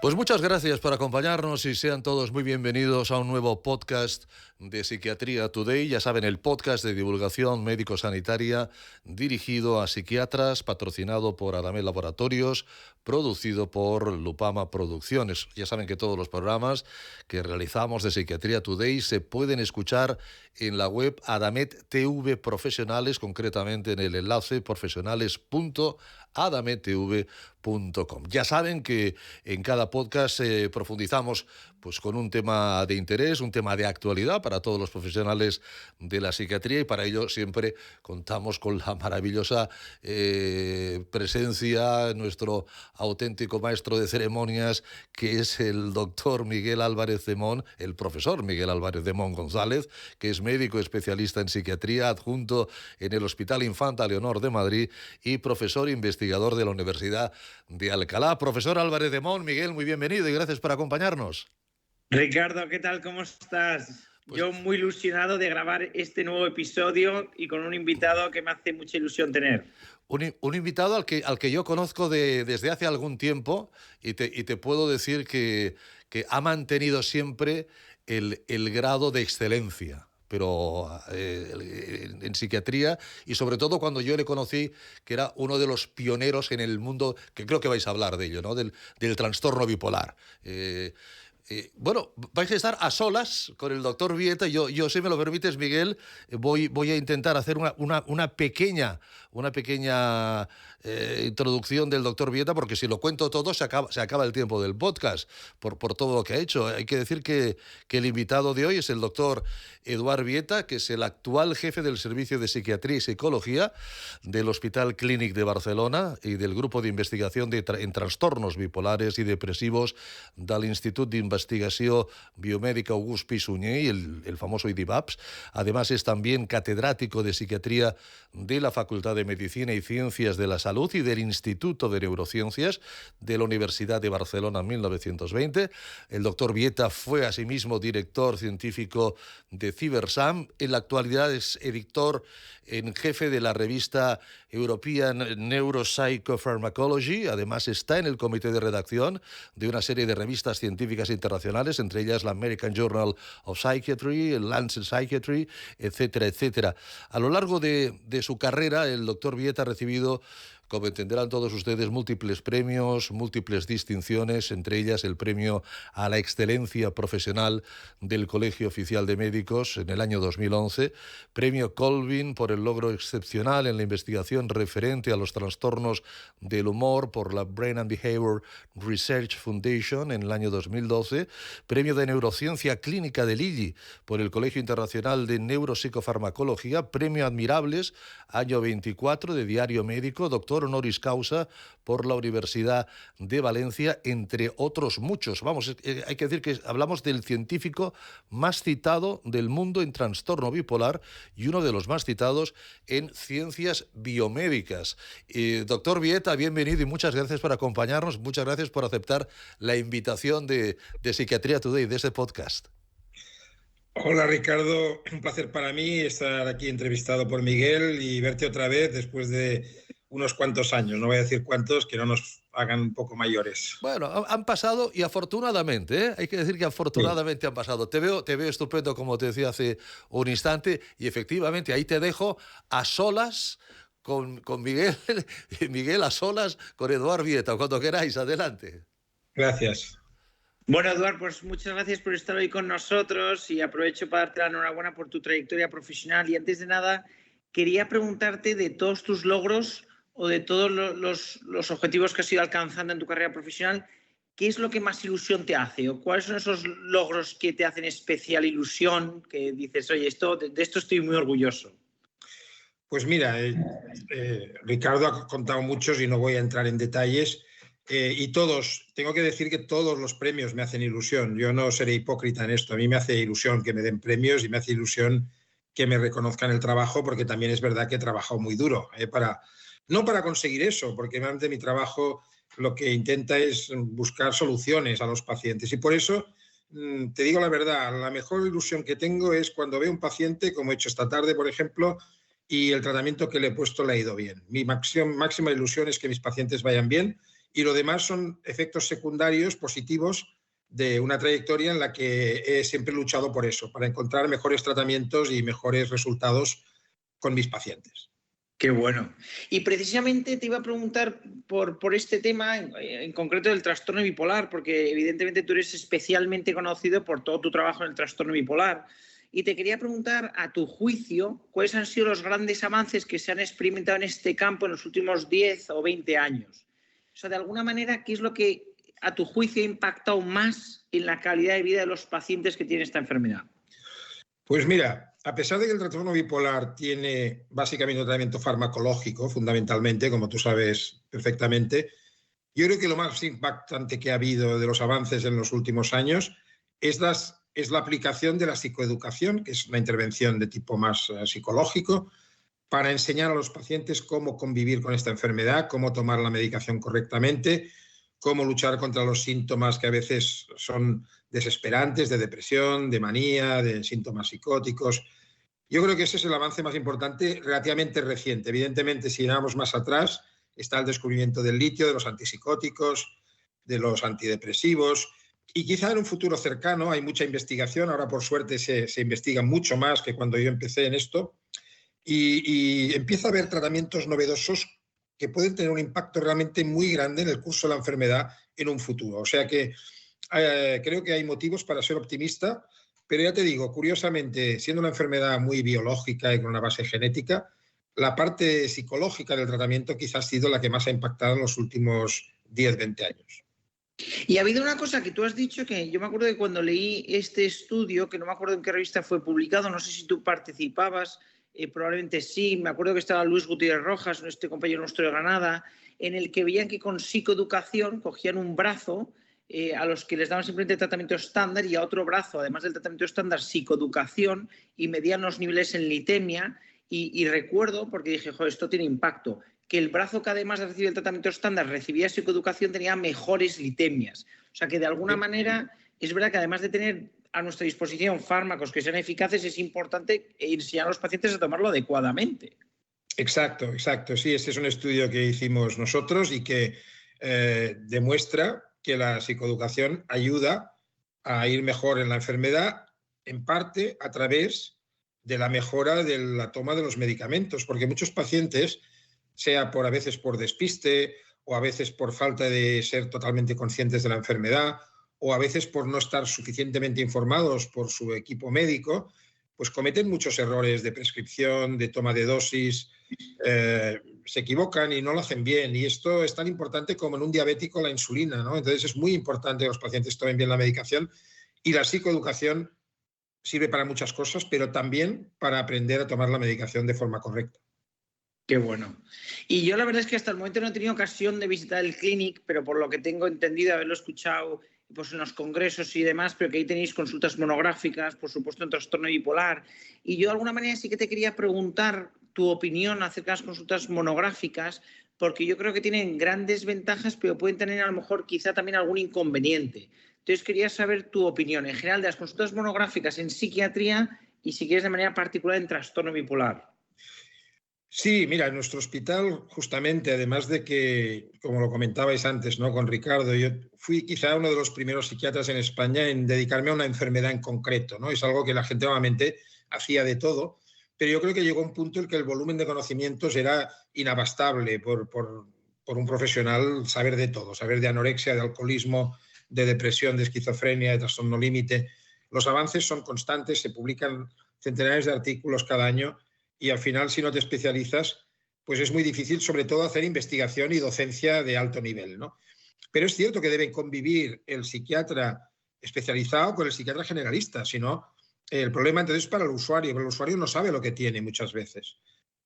Pues muchas gracias por acompañarnos y sean todos muy bienvenidos a un nuevo podcast de Psiquiatría Today. Ya saben, el podcast de divulgación médico-sanitaria dirigido a psiquiatras, patrocinado por Adamet Laboratorios, producido por Lupama Producciones. Ya saben que todos los programas que realizamos de Psiquiatría Today se pueden escuchar en la web Adamet TV Profesionales, concretamente en el enlace profesionales.adamettv.com. Ya saben que en cada podcast profundizamos pues con un tema de interés, un tema de actualidad para todos los profesionales de la psiquiatría, y para ello siempre contamos con la maravillosa presencia, nuestro auténtico maestro de ceremonias, que es el doctor Miguel Álvarez de Mon, el profesor Miguel Álvarez de Mon González, que es médico especialista en psiquiatría, adjunto en el Hospital Infanta Leonor de Madrid y profesor investigador de la Universidad de Alcalá. Profesor Álvarez de Mon, Miguel, muy bienvenido y gracias por acompañarnos. Ricardo, ¿qué tal? ¿Cómo estás? Pues yo muy ilusionado de grabar este nuevo episodio y con un invitado que me hace mucha ilusión tener. Un invitado al que yo conozco desde hace algún tiempo y te puedo decir que ha mantenido siempre el grado de excelencia, pero en psiquiatría, y sobre todo cuando yo le conocí, que era uno de los pioneros en el mundo, que creo que vais a hablar de ello, ¿no? Del trastorno bipolar. Bueno, vais a estar a solas con el doctor Vieta. Yo, si me lo permites, Miguel, voy a intentar hacer una pequeña introducción del doctor Vieta, porque si lo cuento todo se acaba el tiempo del podcast por todo lo que ha hecho. Hay que decir que el invitado de hoy es el doctor Eduard Vieta, que es el actual jefe del Servicio de Psiquiatría y Psicología del Hospital Clínic de Barcelona y del Grupo de Investigación en Trastornos Bipolares y Depresivos del Institut d'Investigació Biomèdica August Pi i Sunyer, el famoso IDIVAPS. Además es también catedrático de Psiquiatría de la Facultad de Medicina y Ciencias de la Salud y del Instituto de Neurociencias de la Universidad de Barcelona en 1920. El doctor Vieta fue asimismo director científico de Cibersam. En la actualidad es editor en jefe de la revista European Neuropsychopharmacology. Además está en el comité de redacción de una serie de revistas científicas internacionales, entre ellas la American Journal of Psychiatry, el Lancet Psychiatry, etcétera, etcétera. A lo largo de su carrera, el doctor Vieta ha recibido, como entenderán todos ustedes, múltiples premios, múltiples distinciones, entre ellas el premio a la excelencia profesional del Colegio Oficial de Médicos en el año 2011, premio Colvin por el logro excepcional en la investigación referente a los trastornos del humor por la Brain and Behavior Research Foundation en el año 2012, premio de neurociencia clínica del ILLI por el Colegio Internacional de Neuropsicofarmacología, premio Admirables, año 24 de Diario Médico, doctor honoris causa por la Universidad de Valencia, entre otros muchos. Vamos, hay que decir que hablamos del científico más citado del mundo en trastorno bipolar y uno de los más citados en ciencias biomédicas. Doctor Vieta, bienvenido y muchas gracias por acompañarnos, muchas gracias por aceptar la invitación de Psiquiatría Today, de este podcast. Hola Ricardo, un placer para mí estar aquí entrevistado por Miguel y verte otra vez después de unos cuantos años, no voy a decir cuántos, que no nos hagan un poco mayores. Bueno, han pasado y afortunadamente, hay que decir que afortunadamente sí han pasado. Te veo estupendo, como te decía hace un instante, y efectivamente ahí te dejo a solas con Miguel, Miguel a solas con Eduard Vieta, cuando queráis, adelante. Gracias. Bueno, Eduard, pues muchas gracias por estar hoy con nosotros y aprovecho para darte la enhorabuena por tu trayectoria profesional. Y antes de nada, quería preguntarte de todos tus logros o de todos los objetivos que has ido alcanzando en tu carrera profesional, ¿qué es lo que más ilusión te hace? ¿O cuáles son esos logros que te hacen especial ilusión, que dices, oye, de esto estoy muy orgulloso? Pues mira, Ricardo ha contado muchos y no voy a entrar en detalles. Y tengo que decir que todos los premios me hacen ilusión. Yo no seré hipócrita en esto. A mí me hace ilusión que me den premios y me hace ilusión que me reconozcan el trabajo, porque también es verdad que he trabajado muy duro, no para conseguir eso, porque realmente mi trabajo lo que intenta es buscar soluciones a los pacientes. Y por eso, te digo la verdad, la mejor ilusión que tengo es cuando veo un paciente, como he hecho esta tarde, por ejemplo, y el tratamiento que le he puesto le ha ido bien. Mi máxima ilusión es que mis pacientes vayan bien y lo demás son efectos secundarios positivos de una trayectoria en la que he siempre luchado por eso, para encontrar mejores tratamientos y mejores resultados con mis pacientes. Qué bueno. Y precisamente te iba a preguntar por este tema, en concreto del trastorno bipolar, porque evidentemente tú eres especialmente conocido por todo tu trabajo en el trastorno bipolar. Y te quería preguntar, a tu juicio, ¿cuáles han sido los grandes avances que se han experimentado en este campo en los últimos 10 o 20 años? O sea, de alguna manera, ¿qué es lo que a tu juicio ha impactado más en la calidad de vida de los pacientes que tienen esta enfermedad? Pues mira, a pesar de que el trastorno bipolar tiene básicamente un tratamiento farmacológico, fundamentalmente, como tú sabes perfectamente, yo creo que lo más impactante que ha habido de los avances en los últimos años es la aplicación de la psicoeducación, que es una intervención de tipo más psicológico, para enseñar a los pacientes cómo convivir con esta enfermedad, cómo tomar la medicación correctamente, cómo luchar contra los síntomas que a veces son desesperantes, de depresión, de manía, de síntomas psicóticos. Yo creo que ese es el avance más importante relativamente reciente. Evidentemente, si vamos más atrás, está el descubrimiento del litio, de los antipsicóticos, de los antidepresivos, y quizá en un futuro cercano hay mucha investigación. Ahora, por suerte, se investiga mucho más que cuando yo empecé en esto, y empieza a haber tratamientos novedosos que pueden tener un impacto realmente muy grande en el curso de la enfermedad en un futuro. O sea que creo que hay motivos para ser optimista, pero ya te digo, curiosamente, siendo una enfermedad muy biológica y con una base genética, la parte psicológica del tratamiento quizás ha sido la que más ha impactado en los últimos 10, 20 años. Y ha habido una cosa que tú has dicho que yo me acuerdo de cuando leí este estudio, que no me acuerdo en qué revista fue publicado, no sé si tú participabas, probablemente sí, me acuerdo que estaba Luis Gutiérrez Rojas, este compañero nuestro de Granada, en el que veían que con psicoeducación cogían un brazo a los que les daban simplemente tratamiento estándar y a otro brazo, además del tratamiento estándar, psicoeducación, y medían los niveles en litemia. Y recuerdo, porque dije, joder, esto tiene impacto, que el brazo que además de recibir el tratamiento estándar recibía psicoeducación tenía mejores litemias. O sea que de alguna manera es verdad que además de tener a nuestra disposición fármacos que sean eficaces, es importante enseñar a los pacientes a tomarlo adecuadamente. Exacto, exacto. Sí, este es un estudio que hicimos nosotros y que demuestra que la psicoeducación ayuda a ir mejor en la enfermedad, en parte a través de la mejora de la toma de los medicamentos, porque muchos pacientes, sea a veces por despiste o a veces por falta de ser totalmente conscientes de la enfermedad o a veces por no estar suficientemente informados por su equipo médico, pues cometen muchos errores de prescripción, de toma de dosis, se equivocan y no lo hacen bien. Y esto es tan importante como en un diabético la insulina, ¿no? Entonces es muy importante que los pacientes tomen bien la medicación y la psicoeducación sirve para muchas cosas, pero también para aprender a tomar la medicación de forma correcta. Qué bueno. Y yo la verdad es que hasta el momento no he tenido ocasión de visitar el Clinic, pero por lo que tengo entendido, haberlo escuchado pues, en los congresos y demás, pero que ahí tenéis consultas monográficas, por supuesto en trastorno bipolar. Y yo de alguna manera sí que te quería preguntar tu opinión acerca de las consultas monográficas, porque yo creo que tienen grandes ventajas, pero pueden tener a lo mejor quizá también algún inconveniente. Entonces quería saber tu opinión en general de las consultas monográficas en psiquiatría y si quieres de manera particular en trastorno bipolar. Sí, mira, en nuestro hospital, justamente, además de que, como lo comentabais antes, ¿no?, con Ricardo, yo fui quizá uno de los primeros psiquiatras en España en dedicarme a una enfermedad en concreto, ¿no? Es algo que la gente normalmente hacía de todo, pero yo creo que llegó un punto en que el volumen de conocimientos era inabastable por un profesional saber de todo, saber de anorexia, de alcoholismo, de depresión, de esquizofrenia, de trastorno límite. Los avances son constantes, se publican centenares de artículos cada año. Y al final, si no te especializas, pues es muy difícil, sobre todo, hacer investigación y docencia de alto nivel, ¿no? Pero es cierto que debe convivir el psiquiatra especializado con el psiquiatra generalista, si no, el problema entonces es para el usuario, pero el usuario no sabe lo que tiene muchas veces.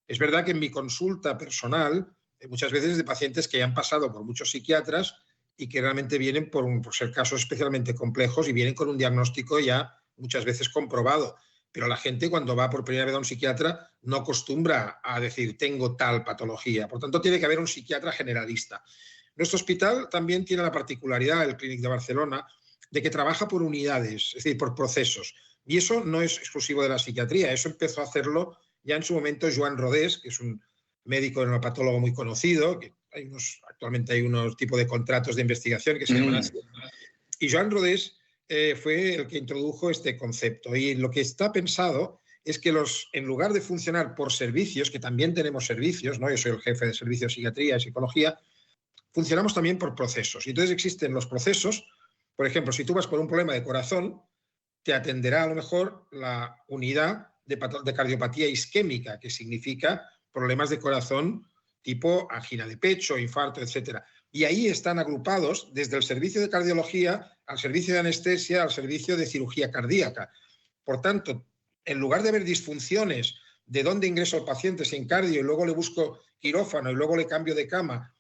Es verdad que en mi consulta personal, muchas veces de pacientes que ya han pasado por muchos psiquiatras y que realmente vienen por ser casos especialmente complejos y vienen con un diagnóstico ya muchas veces comprobado. Pero la gente cuando va por primera vez a un psiquiatra no acostumbra a decir tengo tal patología. Por tanto, tiene que haber un psiquiatra generalista. Nuestro hospital también tiene la particularidad, el Clínic de Barcelona, de que trabaja por unidades, es decir, por procesos. Y eso no es exclusivo de la psiquiatría. Eso empezó a hacerlo ya en su momento Joan Rodés, que es un médico neuropatólogo muy conocido, que Actualmente hay unos tipos de contratos de investigación que se llaman así. Y Joan Rodés fue el que introdujo este concepto. Y lo que está pensado es que en lugar de funcionar por servicios, que también tenemos servicios, ¿no? Yo soy el jefe de servicios de psiquiatría y psicología, funcionamos también por procesos. Y entonces existen los procesos. Por ejemplo, si tú vas por un problema de corazón, te atenderá a lo mejor la unidad de cardiopatía isquémica, que significa problemas de corazón tipo angina de pecho, infarto, etc. Y ahí están agrupados desde el servicio de cardiología al servicio de anestesia, al servicio de cirugía cardíaca. Por tanto, en lugar de haber disfunciones de dónde ingreso al paciente sin cardio y luego le busco quirófano y luego le cambio de cama,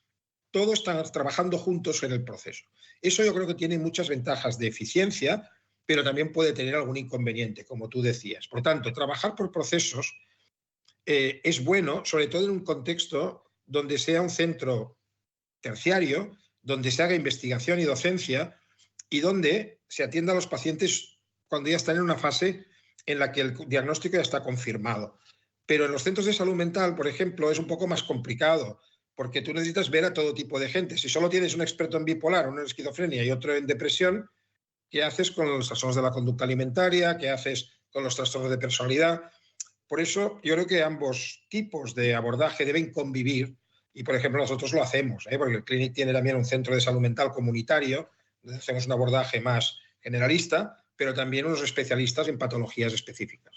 todos están trabajando juntos en el proceso. Eso yo creo que tiene muchas ventajas de eficiencia, pero también puede tener algún inconveniente, como tú decías. Por tanto, trabajar por procesos es bueno, sobre todo en un contexto donde sea un centro terciario, donde se haga investigación y docencia y donde se atienda a los pacientes cuando ya están en una fase en la que el diagnóstico ya está confirmado. Pero en los centros de salud mental, por ejemplo, es un poco más complicado, porque tú necesitas ver a todo tipo de gente. Si solo tienes un experto en bipolar, uno en esquizofrenia y otro en depresión, ¿qué haces con los trastornos de la conducta alimentaria? ¿Qué haces con los trastornos de personalidad? Por eso yo creo que ambos tipos de abordaje deben convivir y, por ejemplo, nosotros lo hacemos, porque el Clinic tiene también un centro de salud mental comunitario, donde hacemos un abordaje más generalista, pero también unos especialistas en patologías específicas.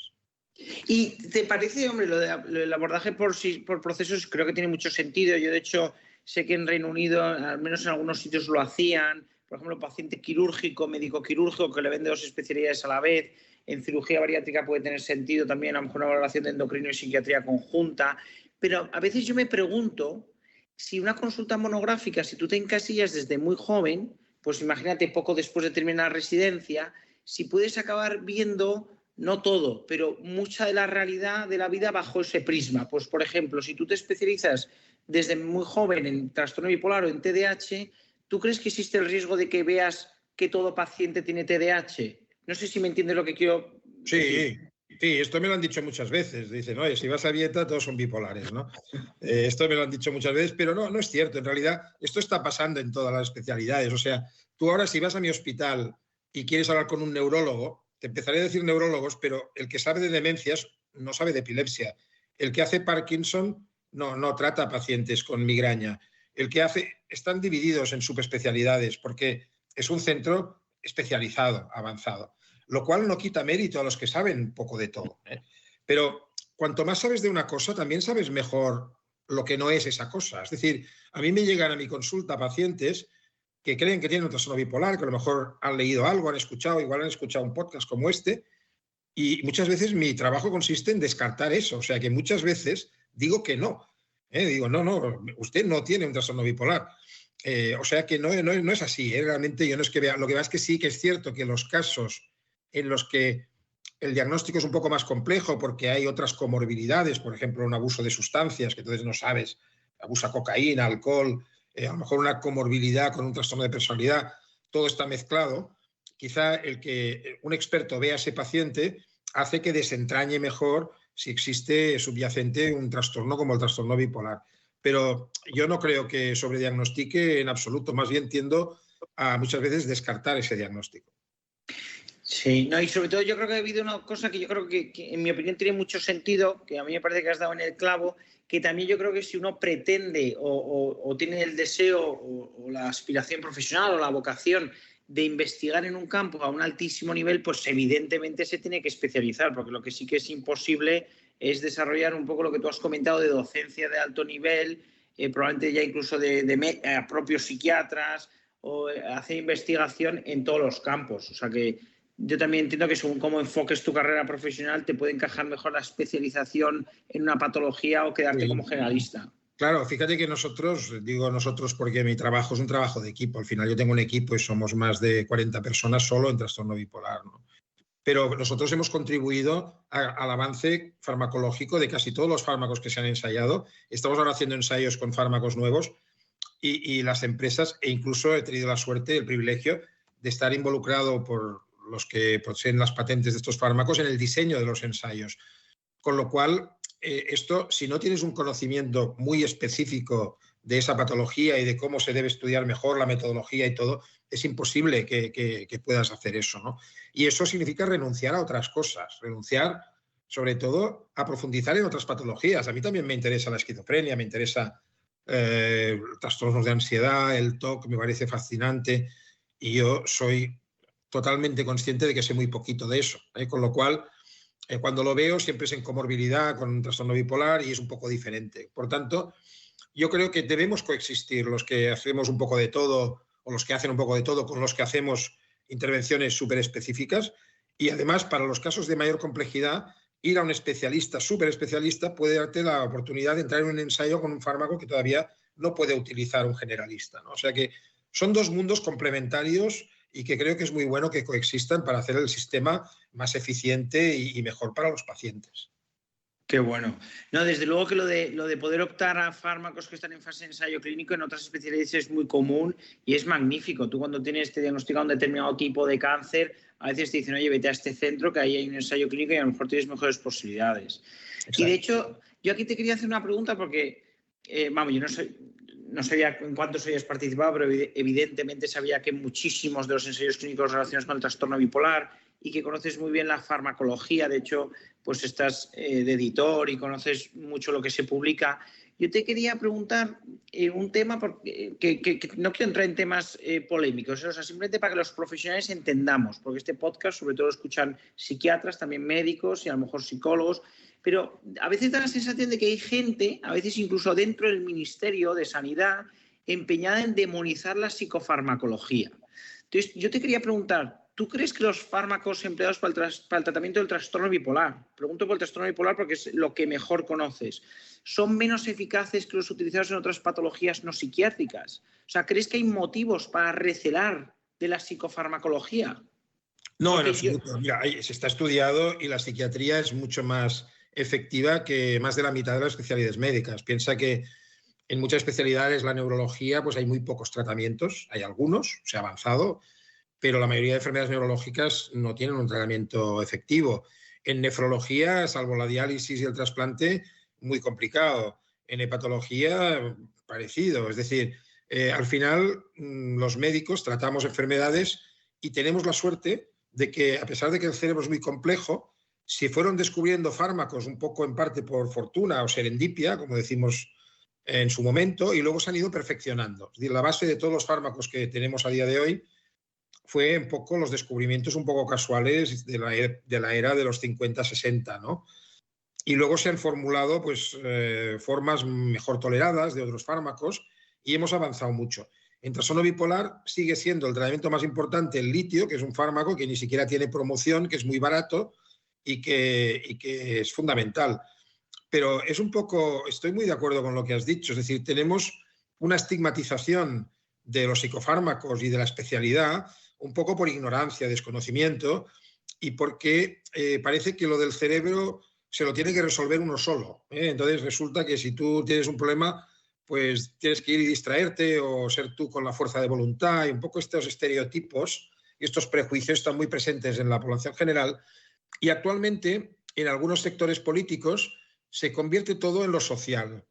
¿Y te parece, hombre, lo del abordaje por procesos creo que tiene mucho sentido? Yo, de hecho, sé que en Reino Unido, al menos en algunos sitios lo hacían. Por ejemplo, paciente quirúrgico, médico quirúrgico, que le vende 2 especialidades a la vez. En cirugía bariátrica puede tener sentido también, a lo mejor una valoración de endocrino y psiquiatría conjunta. Pero a veces yo me pregunto si una consulta monográfica, si tú te encasillas desde muy joven, pues imagínate poco después de terminar la residencia, si puedes acabar viendo, no todo, pero mucha de la realidad de la vida bajo ese prisma. Pues, por ejemplo, si tú te especializas desde muy joven en trastorno bipolar o en TDAH, ¿tú crees que existe el riesgo de que veas que todo paciente tiene TDAH? No sé si me entiendes lo que quiero decir. Sí, esto me lo han dicho muchas veces. Dicen, oye, si vas a dieta todos son bipolares, ¿no? Esto me lo han dicho muchas veces, pero no es cierto. En realidad, esto está pasando en todas las especialidades. O sea, tú ahora si vas a mi hospital y quieres hablar con un neurólogo, te empezaré a decir neurólogos, pero el que sabe de demencias no sabe de epilepsia. El que hace Parkinson no trata a pacientes con migraña. Están divididos en subespecialidades porque es un centro especializado, avanzado, lo cual no quita mérito a los que saben poco de todo, ¿eh? Pero cuanto más sabes de una cosa, también sabes mejor lo que no es esa cosa. Es decir, a mí me llegan a mi consulta pacientes que creen que tienen un trastorno bipolar, que a lo mejor han leído algo, igual han escuchado un podcast como este, y muchas veces mi trabajo consiste en descartar eso. O sea que muchas veces digo que no. Digo, no, usted no tiene un trastorno bipolar. O sea que no es así. Realmente yo no es que vea. Lo que veo es que sí que es cierto que los casos en los que el diagnóstico es un poco más complejo porque hay otras comorbilidades, por ejemplo, un abuso de sustancias, que entonces no sabes, abusa cocaína, alcohol, a lo mejor una comorbilidad con un trastorno de personalidad, todo está mezclado. Quizá el que un experto vea a ese paciente hace que desentrañe mejor si existe subyacente un trastorno como el trastorno bipolar. Pero yo no creo que sobrediagnostique en absoluto, más bien tiendo a muchas veces descartar ese diagnóstico. Sí, no, y sobre todo yo creo que ha habido una cosa que yo creo que en mi opinión tiene mucho sentido, que a mí me parece que has dado en el clavo, que también yo creo que si uno pretende o tiene el deseo o la aspiración profesional o la vocación de investigar en un campo a un altísimo nivel, pues evidentemente se tiene que especializar, porque lo que sí que es imposible es desarrollar un poco lo que tú has comentado de docencia de alto nivel, probablemente ya incluso de propios psiquiatras, o hacer investigación en todos los campos. O sea que yo también entiendo que según cómo enfoques tu carrera profesional te puede encajar mejor la especialización en una patología o quedarte como generalista. Claro, fíjate que digo nosotros porque mi trabajo es un trabajo de equipo. Al final yo tengo un equipo y somos más de 40 personas solo en trastorno bipolar, ¿no? Pero nosotros hemos contribuido al avance farmacológico de casi todos los fármacos que se han ensayado. Estamos ahora haciendo ensayos con fármacos nuevos y las empresas, e incluso he tenido la suerte, el privilegio de estar involucrado por los que poseen las patentes de estos fármacos en el diseño de los ensayos. Con lo cual, esto, si no tienes un conocimiento muy específico de esa patología y de cómo se debe estudiar mejor la metodología y todo, es imposible que puedas hacer eso, ¿no? Y eso significa renunciar a otras cosas, renunciar sobre todo a profundizar en otras patologías. A mí también me interesa la esquizofrenia, me interesa trastornos de ansiedad, el TOC, me parece fascinante y yo soy totalmente consciente de que sé muy poquito de eso, con lo cual cuando lo veo siempre es en comorbilidad con un trastorno bipolar y es un poco diferente. Por tanto, yo creo que debemos coexistir los que hacemos un poco de todo o los que hacen un poco de todo con los que hacemos intervenciones súper específicas y además para los casos de mayor complejidad ir a un especialista, súper especialista, puede darte la oportunidad de entrar en un ensayo con un fármaco que todavía no puede utilizar un generalista, ¿no? O sea que son dos mundos complementarios y que creo que es muy bueno que coexistan para hacer el sistema más eficiente y mejor para los pacientes. Qué bueno. No, desde luego que lo de poder optar a fármacos que están en fase de ensayo clínico en otras especialidades es muy común y es magnífico. Tú cuando tienes diagnosticado un determinado tipo de cáncer, a veces te dicen, oye, vete a este centro que ahí hay un ensayo clínico y a lo mejor tienes mejores posibilidades. Exacto. Y de hecho, yo aquí te quería hacer una pregunta porque, vamos, yo no sabía en cuántos habías participado, pero evidentemente sabía que muchísimos de los ensayos clínicos relacionados con el trastorno bipolar y que conoces muy bien la farmacología, de hecho, pues estás de editor y conoces mucho lo que se publica. Yo te quería preguntar un tema, porque, que no quiero entrar en temas polémicos, o sea, simplemente para que los profesionales entendamos, porque este podcast sobre todo lo escuchan psiquiatras, también médicos y a lo mejor psicólogos, pero a veces da la sensación de que hay gente, a veces incluso dentro del Ministerio de Sanidad, empeñada en demonizar la psicofarmacología. Entonces, yo te quería preguntar, ¿tú crees que los fármacos empleados para el tratamiento del trastorno bipolar, pregunto por el trastorno bipolar porque es lo que mejor conoces, son menos eficaces que los utilizados en otras patologías no psiquiátricas? O sea, ¿crees que hay motivos para recelar de la psicofarmacología? No, porque en absoluto. Mira, se está estudiado y la psiquiatría es mucho más efectiva que más de la mitad de las especialidades médicas. Piensa que en muchas especialidades, la neurología, pues hay muy pocos tratamientos, hay algunos, se ha avanzado, pero la mayoría de enfermedades neurológicas no tienen un tratamiento efectivo. En nefrología, salvo la diálisis y el trasplante, muy complicado. En hepatología, parecido. Es decir, al final los médicos tratamos enfermedades y tenemos la suerte de que, a pesar de que el cerebro es muy complejo, si fueron descubriendo fármacos un poco en parte por fortuna o serendipia, como decimos en su momento, y luego se han ido perfeccionando. Es decir, la base de todos los fármacos que tenemos a día de hoy fue un poco los descubrimientos un poco casuales de la era de los 50-60, ¿no? Y luego se han formulado pues, formas mejor toleradas de otros fármacos y hemos avanzado mucho. En trastorno bipolar sigue siendo el tratamiento más importante el litio, que es un fármaco que ni siquiera tiene promoción, que es muy barato y que es fundamental. Pero es un poco, estoy muy de acuerdo con lo que has dicho, es decir, tenemos una estigmatización de los psicofármacos y de la especialidad un poco por ignorancia, desconocimiento y porque parece que lo del cerebro se lo tiene que resolver uno solo. Entonces resulta que si tú tienes un problema, pues tienes que ir y distraerte o ser tú con la fuerza de voluntad y un poco estos estereotipos y estos prejuicios están muy presentes en la población general y actualmente en algunos sectores políticos se convierte todo en lo social.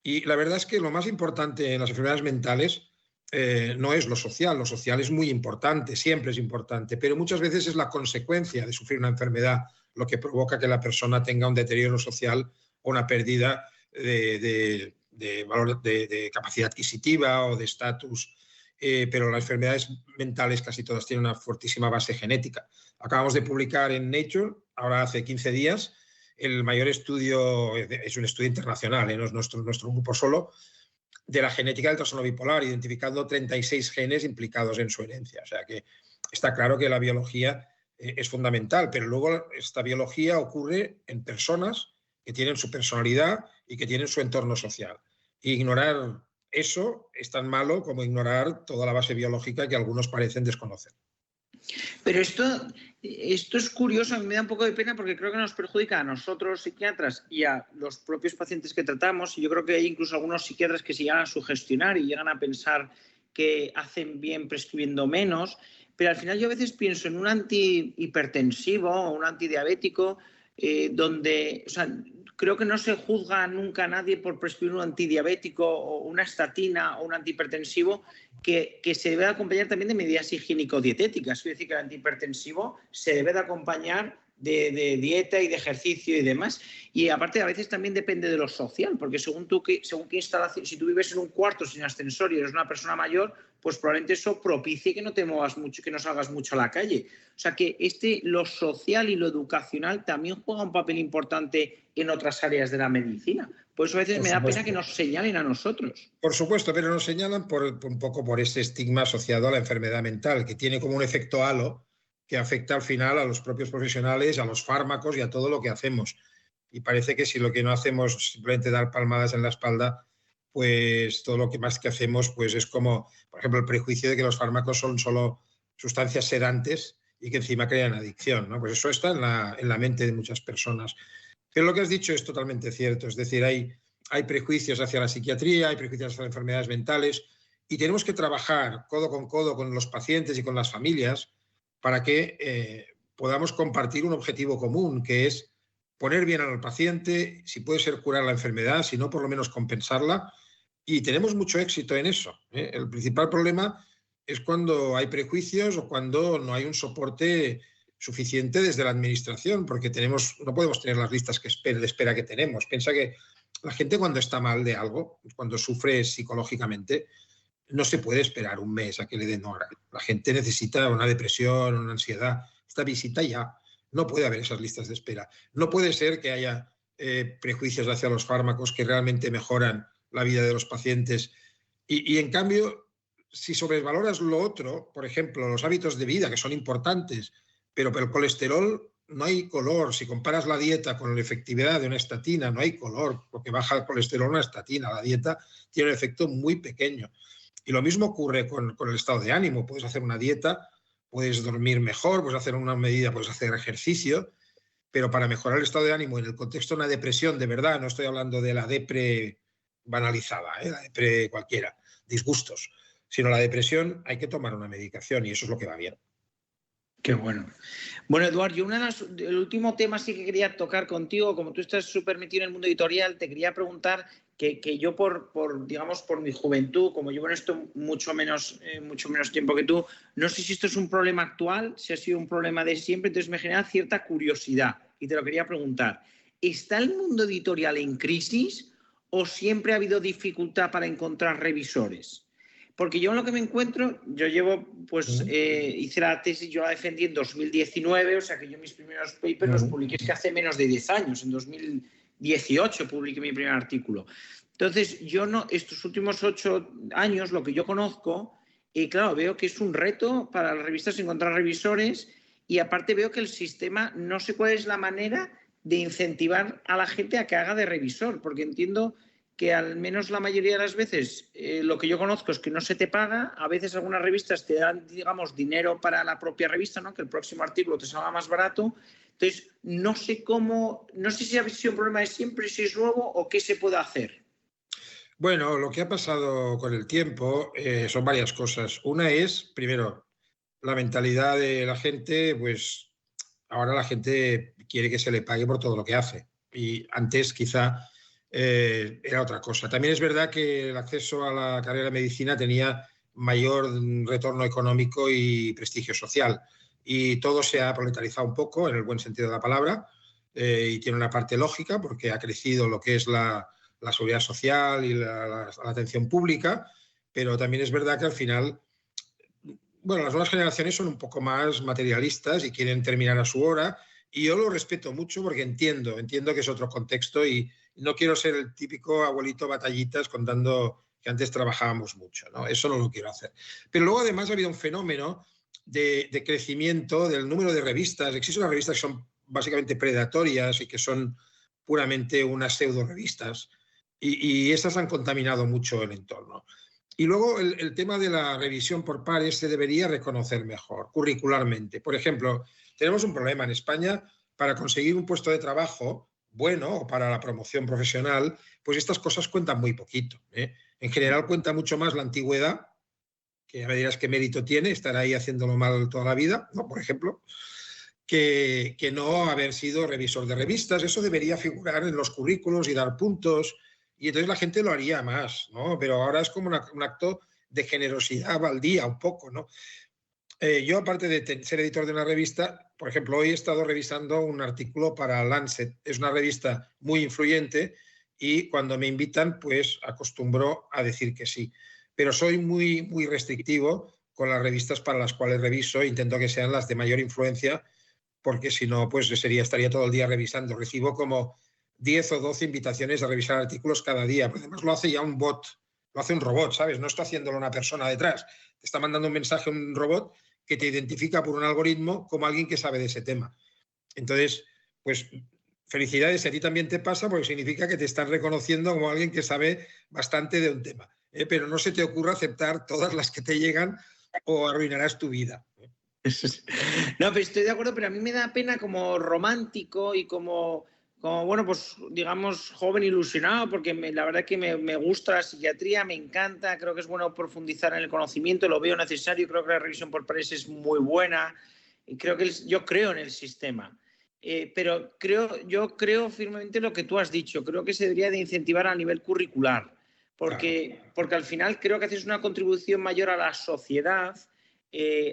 Y la verdad es que lo más importante en las enfermedades mentales no es lo social es muy importante, siempre es importante, pero muchas veces es la consecuencia de sufrir una enfermedad lo que provoca que la persona tenga un deterioro social o una pérdida de capacidad adquisitiva o de estatus. Pero las enfermedades mentales casi todas tienen una fortísima base genética. Acabamos de publicar en Nature, ahora hace 15 días, el mayor estudio, es un estudio internacional, no es nuestro grupo solo, de la genética del trastorno bipolar, identificando 36 genes implicados en su herencia. O sea que está claro que la biología es fundamental, pero luego esta biología ocurre en personas que tienen su personalidad y que tienen su entorno social. E ignorar eso es tan malo como ignorar toda la base biológica que algunos parecen desconocer. Pero esto es curioso, a mí me da un poco de pena porque creo que nos perjudica a nosotros psiquiatras y a los propios pacientes que tratamos, y yo creo que hay incluso algunos psiquiatras que se llegan a sugestionar y llegan a pensar que hacen bien prescribiendo menos, pero al final yo a veces pienso en un antihipertensivo o un antidiabético donde, o sea, creo que no se juzga nunca a nadie por prescribir un antidiabético o una estatina o un antihipertensivo que se debe acompañar también de medidas higiénico-dietéticas. Es decir, que el antihipertensivo se debe de acompañar de dieta y de ejercicio y demás. Y aparte a veces también depende de lo social, porque según qué instalación, si tú vives en un cuarto sin ascensor y eres una persona mayor, pues probablemente eso propicie que no te muevas mucho, que no salgas mucho a la calle. O sea que lo social y lo educacional también juega un papel importante en otras áreas de la medicina. Por eso a veces me da pena que nos señalen a nosotros. Por supuesto, pero nos señalan un poco por ese estigma asociado a la enfermedad mental, que tiene como un efecto halo que afecta al final a los propios profesionales, a los fármacos y a todo lo que hacemos. Y parece que si lo que no hacemos es simplemente dar palmadas en la espalda, pues todo lo que más que hacemos pues es como, por ejemplo, el prejuicio de que los fármacos son solo sustancias sedantes y que encima crean adicción, ¿no? Pues eso está en la mente de muchas personas. Pero lo que has dicho es totalmente cierto, es decir, hay prejuicios hacia la psiquiatría, hay prejuicios hacia las enfermedades mentales y tenemos que trabajar codo con los pacientes y con las familias para que podamos compartir un objetivo común, que es poner bien al paciente, si puede ser curar la enfermedad, si no, por lo menos compensarla. Y tenemos mucho éxito en eso, ¿eh? El principal problema es cuando hay prejuicios o cuando no hay un soporte suficiente desde la administración, porque no podemos tener las listas de espera que tenemos. Piensa que la gente cuando está mal de algo, cuando sufre psicológicamente, no se puede esperar un mes a que le den hora. La gente necesita una depresión, una ansiedad. Esta visita ya. No puede haber esas listas de espera. No puede ser que haya prejuicios hacia los fármacos que realmente mejoran la vida de los pacientes. Y en cambio, si sobrevaloras lo otro, por ejemplo, los hábitos de vida, que son importantes, pero el colesterol no hay color. Si comparas la dieta con la efectividad de una estatina, no hay color, porque baja el colesterol una estatina. La dieta tiene un efecto muy pequeño. Y lo mismo ocurre con el estado de ánimo. Puedes hacer una dieta, puedes dormir mejor, puedes hacer una medida, puedes hacer ejercicio, pero para mejorar el estado de ánimo en el contexto de una depresión, de verdad, no estoy hablando de la depre banalizada, la depre cualquiera, disgustos, sino la depresión hay que tomar una medicación y eso es lo que va bien. Qué bueno. Bueno, Eduardo, el último tema sí que quería tocar contigo, como tú estás súper metido en el mundo editorial, te quería preguntar que yo por mi juventud, como llevo en esto mucho menos tiempo que tú, no sé si esto es un problema actual, si ha sido un problema de siempre, entonces me genera cierta curiosidad y te lo quería preguntar. ¿Está el mundo editorial en crisis o siempre ha habido dificultad para encontrar revisores? Porque yo en lo que me encuentro, yo llevo, hice la tesis, yo la defendí en 2019, o sea que yo mis primeros papers los publiqué hace menos de 10 años, en 2018 publiqué mi primer artículo. Entonces, estos últimos 8 años, lo que yo conozco, claro, veo que es un reto para las revistas encontrar revisores y aparte veo que el sistema, no sé cuál es la manera de incentivar a la gente a que haga de revisor, porque entiendo que al menos la mayoría de las veces lo que yo conozco es que no se te paga, a veces algunas revistas te dan, digamos, dinero para la propia revista, ¿no? Que el próximo artículo te salga más barato. Entonces, no sé si ha sido un problema de siempre, si es nuevo o qué se puede hacer. Bueno, lo que ha pasado con el tiempo son varias cosas. Una es, primero, la mentalidad de la gente, pues ahora la gente quiere que se le pague por todo lo que hace. Y antes quizá era otra cosa. También es verdad que el acceso a la carrera de medicina tenía mayor retorno económico y prestigio social. Y todo se ha proletarizado un poco, en el buen sentido de la palabra, y tiene una parte lógica porque ha crecido lo que es la seguridad social y la atención pública, pero también es verdad que al final, bueno, las nuevas generaciones son un poco más materialistas y quieren terminar a su hora, y yo lo respeto mucho porque entiendo que es otro contexto y no quiero ser el típico abuelito batallitas contando que antes trabajábamos mucho, ¿no? Eso no lo quiero hacer. Pero luego además ha habido un fenómeno de crecimiento del número de revistas. Existen unas revistas que son básicamente predatorias y que son puramente unas pseudo revistas y esas han contaminado mucho el entorno. Y luego el tema de la revisión por pares se debería reconocer mejor, curricularmente. Por ejemplo, tenemos un problema en España para conseguir un puesto de trabajo bueno o para la promoción profesional, pues estas cosas cuentan muy poquito, ¿eh? En general cuenta mucho más la antigüedad, que ya me dirás qué mérito tiene estar ahí haciéndolo mal toda la vida, ¿no? Por ejemplo, que no haber sido revisor de revistas. Eso debería figurar en los currículos y dar puntos, y entonces la gente lo haría más, ¿no? Pero ahora es como un acto de generosidad baldía, un poco, ¿no? Yo, aparte de ser editor de una revista, por ejemplo, hoy he estado revisando un artículo para Lancet. Es una revista muy influyente y cuando me invitan, pues acostumbro a decir que sí. Pero soy muy, muy restrictivo con las revistas para las cuales reviso. Intento que sean las de mayor influencia, porque si no, pues estaría todo el día revisando. Recibo como 10 o 12 invitaciones a revisar artículos cada día. Además, lo hace ya un bot, lo hace un robot, ¿sabes? No está haciéndolo una persona detrás. Te está mandando un mensaje un robot que te identifica por un algoritmo como alguien que sabe de ese tema. Entonces, pues felicidades, si a ti también te pasa, porque significa que te están reconociendo como alguien que sabe bastante de un tema. Pero no se te ocurra aceptar todas las que te llegan o arruinarás tu vida. No, pero estoy de acuerdo, pero a mí me da pena como romántico y como bueno, pues digamos joven ilusionado, porque la verdad que me gusta la psiquiatría, me encanta, creo que es bueno profundizar en el conocimiento, lo veo necesario, creo que la revisión por pares es muy buena, y yo creo en el sistema. Pero yo creo firmemente lo que tú has dicho, creo que se debería de incentivar a nivel curricular, porque al final creo que haces una contribución mayor a la sociedad.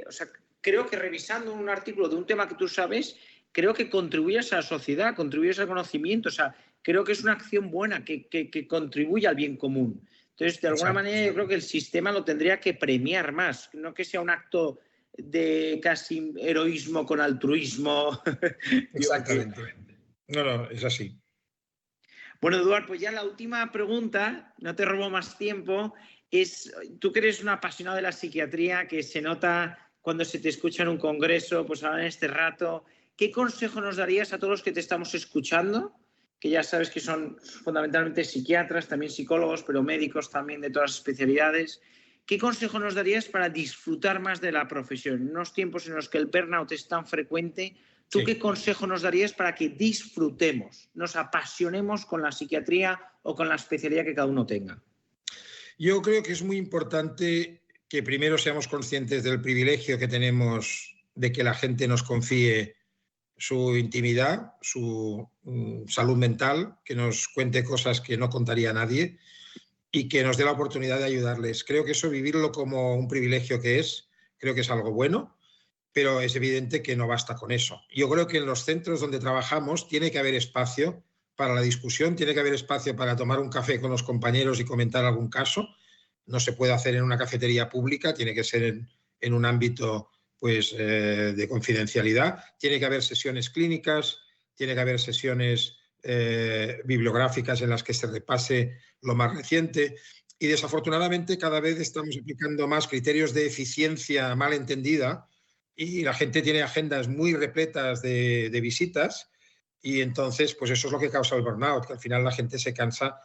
O sea, creo que revisando un artículo de un tema que tú sabes, creo que contribuyes a la sociedad, contribuyes al conocimiento, o sea, creo que es una acción buena que contribuye al bien común. Entonces, de alguna manera, yo creo que el sistema lo tendría que premiar más, no que sea un acto de casi heroísmo con altruismo. Exactamente. No, es así. Bueno, Eduard, pues ya la última pregunta, no te robo más tiempo, es, tú que eres un apasionado de la psiquiatría, que se nota cuando se te escucha en un congreso, pues ahora en este rato, ¿qué consejo nos darías a todos los que te estamos escuchando? Que ya sabes que son fundamentalmente psiquiatras, también psicólogos, pero médicos también de todas las especialidades. ¿Qué consejo nos darías para disfrutar más de la profesión? En unos tiempos en los que el burnout es tan frecuente, ¿tú qué consejo nos darías para que disfrutemos, nos apasionemos con la psiquiatría o con la especialidad que cada uno tenga? Yo creo que es muy importante que primero seamos conscientes del privilegio que tenemos de que la gente nos confíe su intimidad, su salud mental, que nos cuente cosas que no contaría nadie y que nos dé la oportunidad de ayudarles. Creo que eso, vivirlo como un privilegio que es, creo que es algo bueno, pero es evidente que no basta con eso. Yo creo que en los centros donde trabajamos tiene que haber espacio para la discusión, tiene que haber espacio para tomar un café con los compañeros y comentar algún caso. No se puede hacer en una cafetería pública, tiene que ser en un ámbito pues, de confidencialidad. Tiene que haber sesiones clínicas, tiene que haber sesiones bibliográficas en las que se repase lo más reciente. Y desafortunadamente cada vez estamos aplicando más criterios de eficiencia mal entendida y la gente tiene agendas muy repletas de visitas y entonces pues eso es lo que causa el burnout, que al final la gente se cansa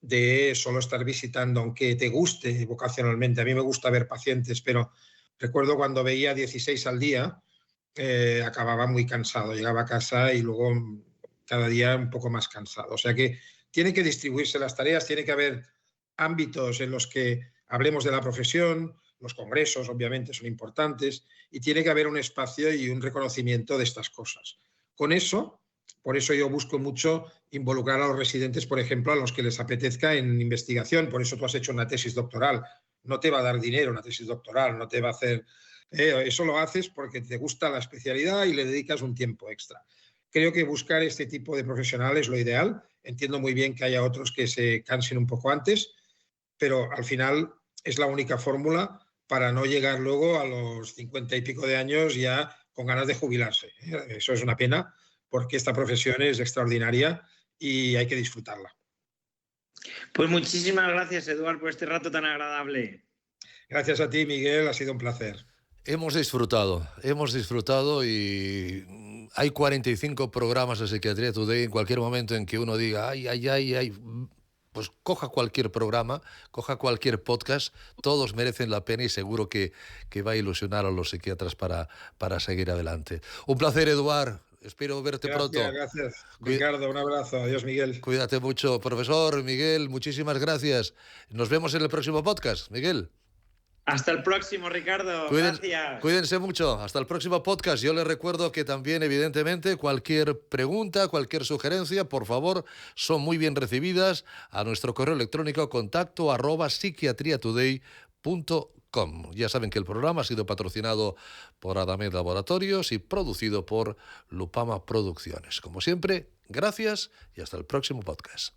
de solo estar visitando, aunque te guste vocacionalmente. A mí me gusta ver pacientes, pero recuerdo cuando veía 16 al día, acababa muy cansado. Llegaba a casa y luego cada día un poco más cansado. O sea que tienen que distribuirse las tareas, tiene que haber ámbitos en los que hablemos de la profesión, los congresos obviamente son importantes y tiene que haber un espacio y un reconocimiento de estas cosas. Con eso, por eso yo busco mucho involucrar a los residentes, por ejemplo, a los que les apetezca en investigación. Por eso tú has hecho una tesis doctoral. No te va a dar dinero una tesis doctoral, no te va a hacer... eso lo haces porque te gusta la especialidad y le dedicas un tiempo extra. Creo que buscar este tipo de profesionales es lo ideal. Entiendo muy bien que haya otros que se cansen un poco antes, pero al final es la única fórmula para no llegar luego a los 50 y pico de años ya con ganas de jubilarse. Eso es una pena porque esta profesión es extraordinaria y hay que disfrutarla. Pues muchísimas gracias, Eduard, por este rato tan agradable. Gracias a ti, Miguel, ha sido un placer. Hemos disfrutado y hay 45 programas de Psiquiatría Today. En cualquier momento en que uno diga, ay, pues coja cualquier programa, coja cualquier podcast, todos merecen la pena y seguro que va a ilusionar a los psiquiatras para seguir adelante. Un placer, Eduard. Espero verte pronto. Gracias. Ricardo, un abrazo. Adiós, Miguel. Cuídate mucho. Profesor Miguel, muchísimas gracias. Nos vemos en el próximo podcast, Miguel. Hasta el próximo, Ricardo. Gracias. Cuídense mucho. Hasta el próximo podcast. Yo les recuerdo que también, evidentemente, cualquier pregunta, cualquier sugerencia, por favor, son muy bien recibidas a nuestro correo electrónico contacto@psiquiatriatoday.com. Ya saben que el programa ha sido patrocinado por Adamed Laboratorios y producido por Lupama Producciones. Como siempre, gracias y hasta el próximo podcast.